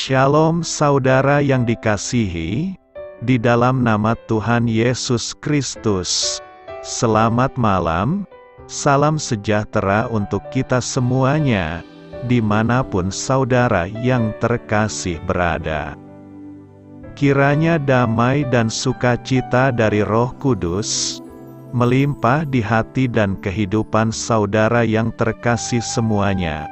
Shalom saudara yang dikasihi, di dalam nama Tuhan Yesus Kristus. Selamat malam, salam sejahtera untuk kita semuanya, dimanapun saudara yang terkasih berada. Kiranya damai dan sukacita dari Roh Kudus melimpah di hati dan kehidupan saudara yang terkasih semuanya.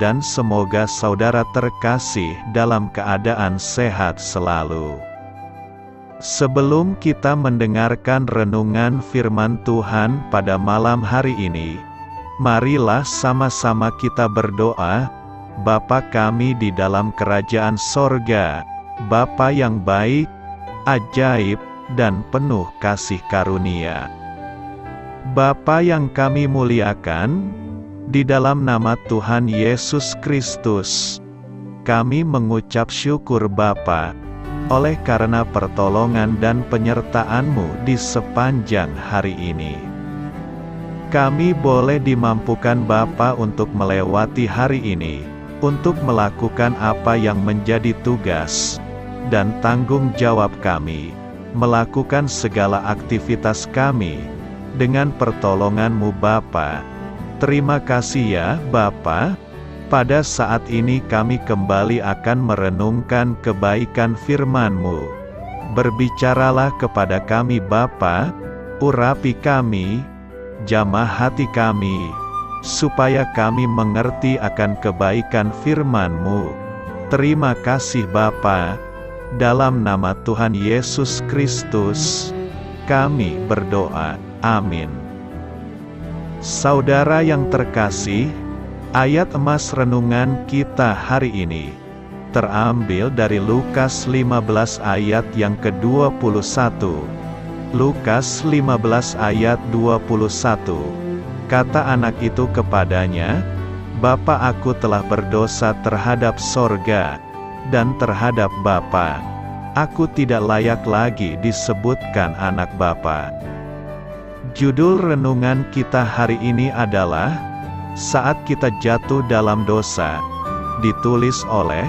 Dan semoga saudara terkasih dalam keadaan sehat selalu. Sebelum kita mendengarkan renungan firman Tuhan pada malam hari ini, marilah sama-sama kita berdoa. Bapa kami di dalam kerajaan sorga, Bapa yang baik, ajaib, dan penuh kasih karunia. Bapa yang kami muliakan, di dalam nama Tuhan Yesus Kristus, kami mengucap syukur Bapa, oleh karena pertolongan dan penyertaan-Mu di sepanjang hari ini. Kami boleh dimampukan Bapa untuk melewati hari ini, untuk melakukan apa yang menjadi tugas dan tanggung jawab kami, melakukan segala aktivitas kami, dengan pertolongan-Mu Bapa. Terima kasih ya Bapa. Pada saat ini kami kembali akan merenungkan kebaikan firman-Mu. Berbicaralah kepada kami Bapa, urapi kami, jamah hati kami, supaya kami mengerti akan kebaikan firman-Mu. Terima kasih Bapa. Dalam nama Tuhan Yesus Kristus, kami berdoa. Amin. Saudara yang terkasih, ayat emas renungan kita hari ini terambil dari Lukas 15 ayat yang ke-21. Lukas 15 ayat 21. Kata anak itu kepadanya, "Bapa, aku telah berdosa terhadap sorga dan terhadap Bapa. Aku tidak layak lagi disebutkan anak Bapa." Judul renungan kita hari ini adalah Saat Kita Jatuh Dalam Dosa, ditulis oleh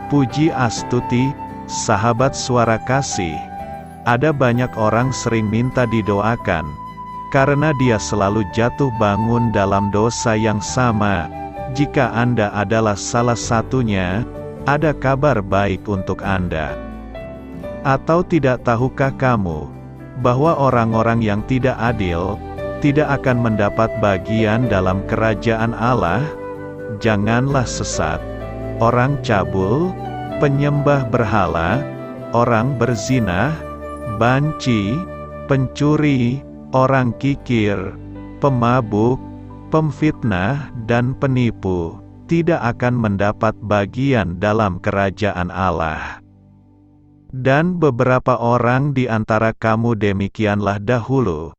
Puji Astuti, sahabat suara kasih. Ada banyak orang sering minta didoakan, karena dia selalu jatuh bangun dalam dosa yang sama. Jika Anda adalah salah satunya, ada kabar baik untuk Anda. Atau tidak tahukah kamu, bahwa orang-orang yang tidak adil, tidak akan mendapat bagian dalam kerajaan Allah? Janganlah sesat. Orang cabul, penyembah berhala, orang berzina, banci, pencuri, orang kikir, pemabuk, pemfitnah, dan penipu, tidak akan mendapat bagian dalam kerajaan Allah. Dan beberapa orang di antara kamu demikianlah dahulu.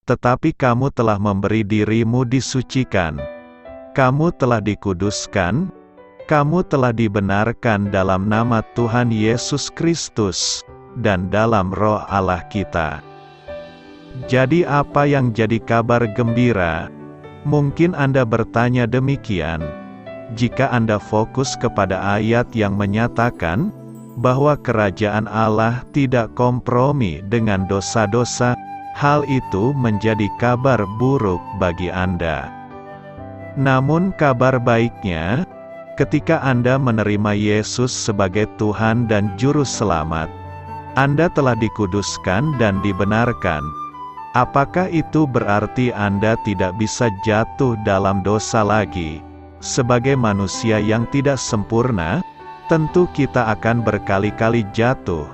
Tetapi kamu telah memberi dirimu disucikan. Kamu telah dikuduskan. Kamu telah dibenarkan dalam nama Tuhan Yesus Kristus, dan dalam Roh Allah kita. Jadi apa yang jadi kabar gembira? Mungkin Anda bertanya demikian. Jika Anda fokus kepada ayat yang menyatakan bahwa kerajaan Allah tidak kompromi dengan dosa-dosa, hal itu menjadi kabar buruk bagi Anda. Namun kabar baiknya, ketika Anda menerima Yesus sebagai Tuhan dan Juru Selamat, Anda telah dikuduskan dan dibenarkan. Apakah itu berarti Anda tidak bisa jatuh dalam dosa lagi? Sebagai manusia yang tidak sempurna, tentu kita akan berkali-kali jatuh.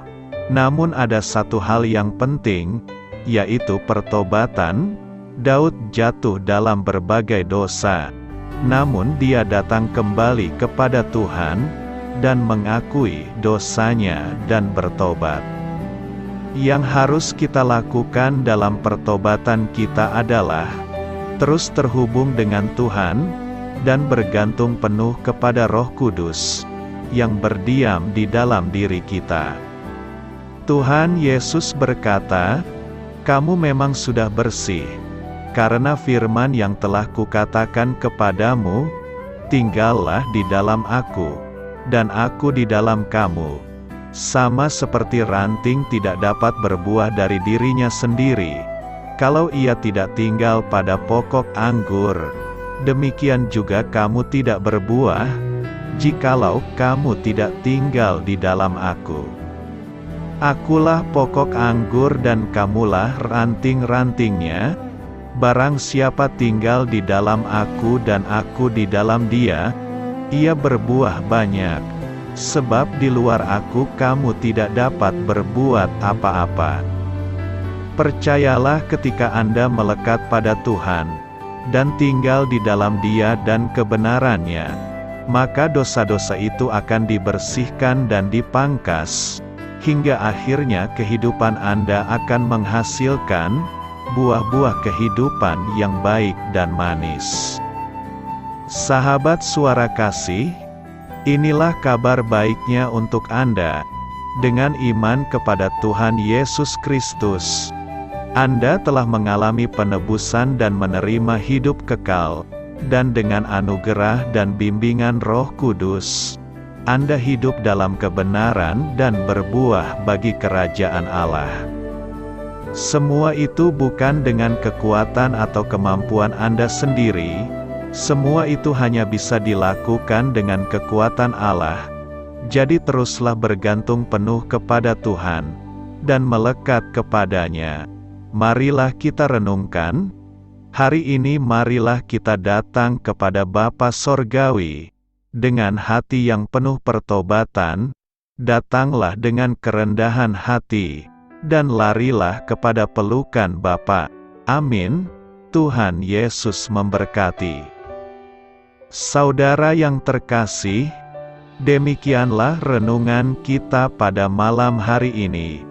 Namun ada satu hal yang penting, yaitu pertobatan. Daud jatuh dalam berbagai dosa, namun dia datang kembali kepada Tuhan, dan mengakui dosanya dan bertobat. Yang harus kita lakukan dalam pertobatan kita adalah terus terhubung dengan Tuhan, dan bergantung penuh kepada Roh Kudus yang berdiam di dalam diri kita. Tuhan Yesus berkata, "Kamu memang sudah bersih, karena firman yang telah kukatakan kepadamu, tinggallah di dalam Aku, dan aku di dalam kamu. Sama seperti ranting tidak dapat berbuah dari dirinya sendiri, kalau ia tidak tinggal pada pokok anggur, demikian juga kamu tidak berbuah, jikalau kamu tidak tinggal di dalam aku. Akulah pokok anggur dan kamulah ranting-rantingnya. Barang siapa tinggal di dalam aku dan aku di dalam dia, ia berbuah banyak. Sebab di luar aku kamu tidak dapat berbuat apa-apa. Percayalah ketika Anda melekat pada Tuhan, dan tinggal di dalam Dia dan kebenarannya, maka dosa-dosa itu akan dibersihkan dan dipangkas, hingga akhirnya kehidupan Anda akan menghasilkan buah-buah kehidupan yang baik dan manis. Sahabat Suara Kasih, inilah kabar baiknya untuk Anda. Dengan iman kepada Tuhan Yesus Kristus, Anda telah mengalami penebusan dan menerima hidup kekal, dan dengan anugerah dan bimbingan Roh Kudus, Anda hidup dalam kebenaran dan berbuah bagi kerajaan Allah. Semua itu bukan dengan kekuatan atau kemampuan Anda sendiri, semua itu hanya bisa dilakukan dengan kekuatan Allah. Jadi teruslah bergantung penuh kepada Tuhan, dan melekat kepadanya. Marilah kita renungkan, hari ini marilah kita datang kepada Bapa Sorgawi, dengan hati yang penuh pertobatan, datanglah dengan kerendahan hati, dan larilah kepada pelukan Bapa. Amin. Tuhan Yesus memberkati. Saudara yang terkasih, demikianlah renungan kita pada malam hari ini.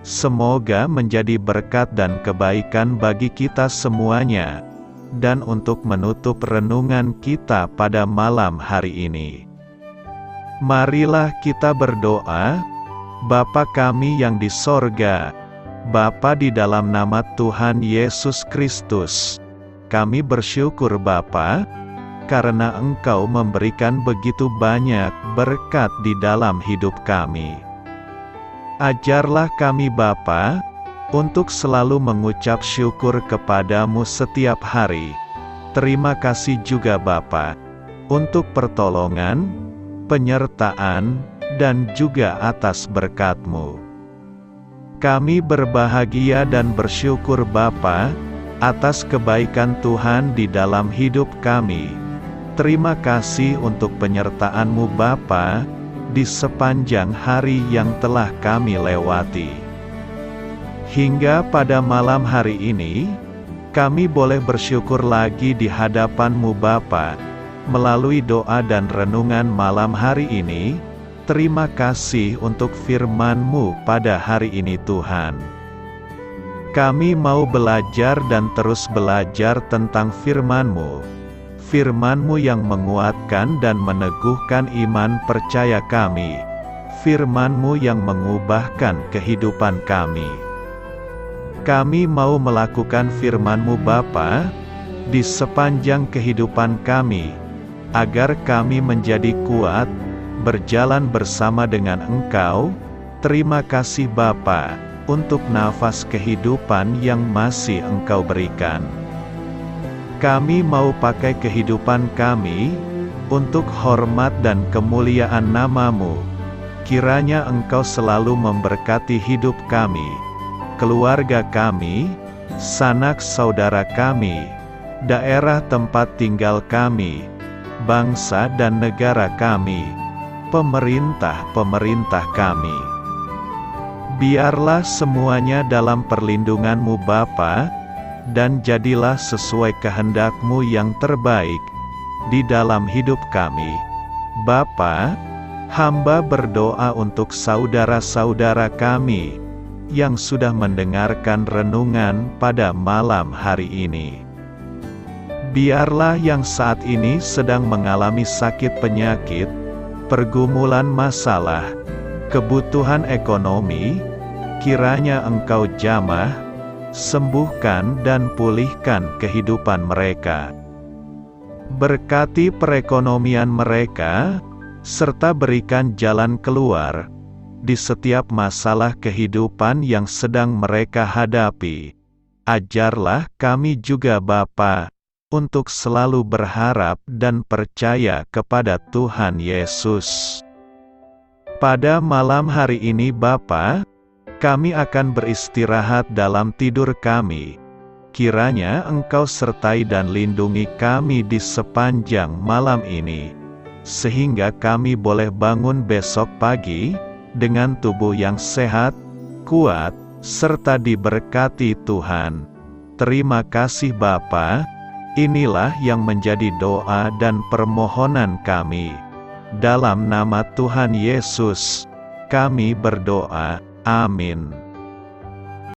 Semoga menjadi berkat dan kebaikan bagi kita semuanya. Dan untuk menutup renungan kita pada malam hari ini, marilah kita berdoa. Bapa kami yang di sorga, Bapa di dalam nama Tuhan Yesus Kristus, kami bersyukur Bapa, karena Engkau memberikan begitu banyak berkat di dalam hidup kami. Ajarlah kami Bapa, untuk selalu mengucap syukur kepadamu setiap hari. Terima kasih juga Bapa, untuk pertolongan, penyertaan, dan juga atas berkat-Mu. Kami berbahagia dan bersyukur Bapa, atas kebaikan Tuhan di dalam hidup kami. Terima kasih untuk penyertaan-Mu Bapa, di sepanjang hari yang telah kami lewati. Hingga pada malam hari ini, kami boleh bersyukur lagi di hadapan-Mu Bapa, melalui doa dan renungan malam hari ini. Terima kasih untuk firman-Mu pada hari ini Tuhan. Kami mau belajar dan terus belajar tentang firman-Mu. Firman-Mu yang menguatkan dan meneguhkan iman percaya kami. Firman-Mu yang mengubahkan kehidupan kami. Kami mau melakukan firman-Mu Bapa, di sepanjang kehidupan kami, agar kami menjadi kuat, berjalan bersama dengan Engkau. Terima kasih Bapa, untuk nafas kehidupan yang masih Engkau berikan. Kami mau pakai kehidupan kami, untuk hormat dan kemuliaan nama-Mu. Kiranya Engkau selalu memberkati hidup kami, keluarga kami, sanak saudara kami, daerah tempat tinggal kami, bangsa dan negara kami, pemerintah-pemerintah kami. Biarlah semuanya dalam perlindungan-Mu Bapa, dan jadilah sesuai kehendak-Mu yang terbaik, di dalam hidup kami. Bapa, hamba berdoa untuk saudara-saudara kami, yang sudah mendengarkan renungan pada malam hari ini. Biarlah yang saat ini sedang mengalami sakit penyakit, pergumulan masalah, kebutuhan ekonomi, kiranya Engkau jamah, sembuhkan dan pulihkan kehidupan mereka. Berkati perekonomian mereka, serta berikan jalan keluar di setiap masalah kehidupan yang sedang mereka hadapi. Ajarlah kami juga Bapa, untuk selalu berharap dan percaya kepada Tuhan Yesus. Pada malam hari ini Bapa, kami akan beristirahat dalam tidur kami. Kiranya Engkau sertai dan lindungi kami di sepanjang malam ini, sehingga kami boleh bangun besok pagi dengan tubuh yang sehat, kuat, serta diberkati Tuhan. Terima kasih Bapa. Inilah yang menjadi doa dan permohonan kami. Dalam nama Tuhan Yesus, kami berdoa. Amin.